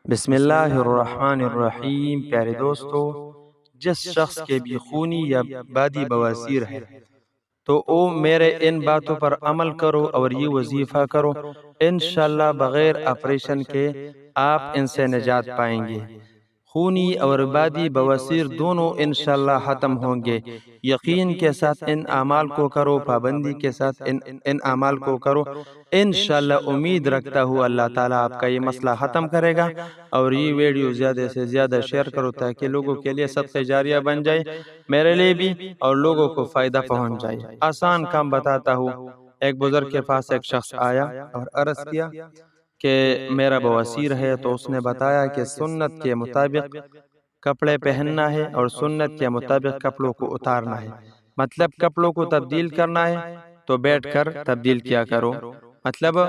بسم اللہ الرحمن الرحیم۔ پیارے دوستو، جس شخص کے بھی خونی یا بادی بواسیر ہے تو او میرے ان باتوں پر عمل کرو اور یہ وظیفہ کرو، انشاءاللہ بغیر آپریشن کے آپ ان سے نجات پائیں گے۔ خونی اور بادی بواسیر دونوں انشاءاللہ ختم ہوں گے۔ یقین کے ساتھ ان اعمال کو کرو، پابندی کے ساتھ ان اعمال کو کرو، انشاءاللہ امید رکھتا ہوں اللہ تعالیٰ آپ کا یہ مسئلہ ختم کرے گا۔ اور یہ ویڈیو زیادہ سے زیادہ شیئر کرو تاکہ لوگوں کے لیے صدقہ جاریہ بن جائے، میرے لیے بھی اور لوگوں کو فائدہ پہنچ جائے۔ آسان کام بتاتا ہوں۔ ایک بزرگ کے پاس ایک شخص آیا اور عرض کیا کہ میرا بواسیر ہے، تو اس نے بتایا کہ سنت کے مطابق کپڑے پہننا ہے اور سنت کے مطابق کپڑوں کو اتارنا ہے۔ مطلب کپڑوں کو تبدیل کرنا ہے تو بیٹھ کر تبدیل کیا کرو، مطلب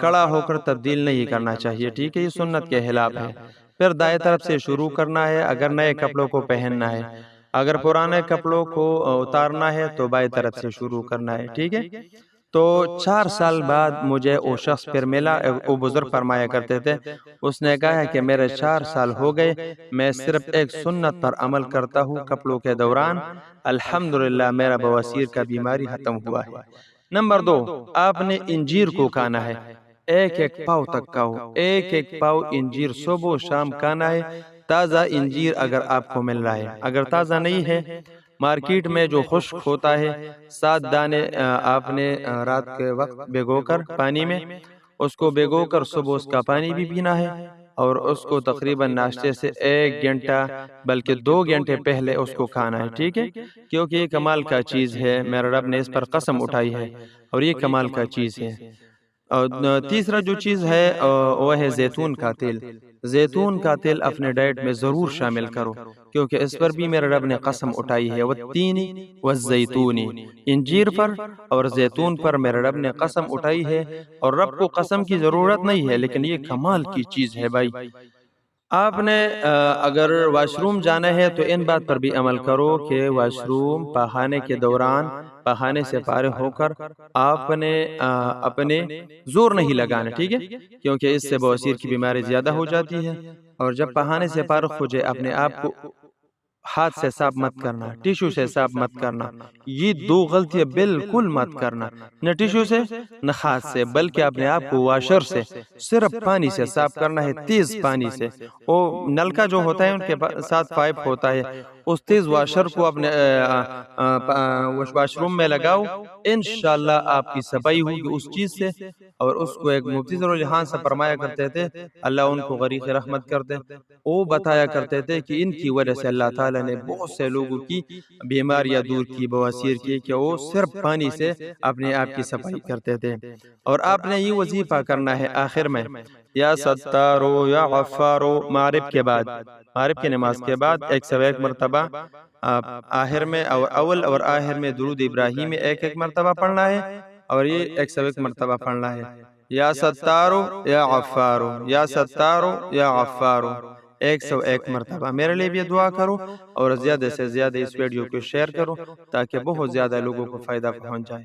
کڑا ہو کر تبدیل نہیں کرنا چاہیے، ٹھیک ہے؟ یہ سنت کے خلاف ہے۔ پھر دائیں طرف سے شروع کرنا ہے اگر نئے کپڑوں کو پہننا ہے، اگر پرانے کپڑوں کو اتارنا ہے تو بائیں طرف سے شروع کرنا ہے، ٹھیک ہے؟ تو 4 سال بعد مجھے وہ شخص پھر ملا، وہ بزرگ فرمایا کرتے تھے، اس نے کہا کہ میرے 4 سال ہو گئے، میں صرف ایک سنت پر عمل کرتا ہوں کپڑوں کے دوران، الحمدللہ میرا بواسیر کا بیماری ختم ہوا ہے۔ نمبر 2، آپ نے انجیر کو کھانا ہے، ایک ایک پاؤ تک کھاؤ، ایک ایک پاؤ انجیر صبح و شام کھانا ہے۔ تازہ انجیر اگر آپ کو مل رہا ہے، اگر تازہ نہیں ہے مارکیٹ میں جو خشک ہوتا ہے، 7 دانے آپ نے رات کے وقت بھگو کر پانی میں، اس کو بھگو کر صبح اس کا پانی بھی پینا ہے، اور اس کو تقریباً ناشتے سے 1 گھنٹہ بلکہ 2 گھنٹے پہلے اس کو کھانا ہے، ٹھیک ہے؟ کیونکہ یہ کمال کا چیز ہے، میرے رب نے اس پر قسم اٹھائی ہے اور یہ کمال کا چیز ہے۔ اور تیسرا جو چیز ہے وہ ہے زیتون کا تیل۔ زیتون کا تیل اپنے ڈائٹ میں ضرور شامل کرو، کیونکہ اس پر بھی میرے رب نے قسم اٹھائی ہے، والتین والزیتون، انجیر پر اور زیتون پر میرے رب نے قسم اٹھائی ہے، اور رب کو قسم کی ضرورت نہیں ہے، لیکن یہ کمال کی چیز ہے بھائی۔ آپ نے اگر واش روم جانا ہے تو ان بات پر بھی عمل کرو کہ واش روم پخانے کے دوران پخانے سے فارغ ہو کر آپ نے اپنے زور نہیں لگانا، ٹھیک ہے؟ کیونکہ اس سے بواسیر کی بیماری زیادہ ہو جاتی ہے۔ اور جب پخانے سے فارغ ہو جائے اپنے آپ کو ہاتھ سے صاف مت کرنا، ٹیشو سے صاف مت کرنا، یہ 2 غلطیاں بالکل مت کرنا، نہ ٹیشو سے نہ ہاتھ سے، بلکہ اپنے آپ کو واشر سے صرف پانی سے صاف کرنا ہے، تیز پانی سے۔ وہ نل کا جو ہوتا ہے ان کے ساتھ پائپ ہوتا ہے، اس تیز واشر کو اپنے واش روم میں لگاؤ، انشاءاللہ آپ کی صفائی ہوگی اس چیز سے۔ اور اس کو ایک مفتی ضرور سے فرمایا کرتے تھے، اللہ ان کو غریق رحمت کرتے، وہ بتایا کرتے تھے کہ ان کی وجہ سے اللہ تعالیٰ نے بہت سے لوگوں کی بیماریاں دور کی، بواسیر کی، کہ وہ صرف پانی سے اپنے آپ کی صفائی کرتے تھے۔ اور آپ نے یہ وظیفہ کرنا ہے آخر میں، یا ستارو یا غفارو، مغرب کے بعد، مغرب کی نماز کے بعد 101 مرتبہ آخر میں اور اول اور آخر میں درود ابراہیم 1 مرتبہ پڑھنا ہے، اور یہ 101 مرتبہ پڑھنا ہے، یا ستارو یا غفارو، یا ستارو یا غفارو، 101 مرتبہ۔ میرے لیے بھی دعا کرو اور زیادہ سے زیادہ اس ویڈیو کو شیئر کرو تاکہ بہت زیادہ لوگوں کو فائدہ پہنچ جائے۔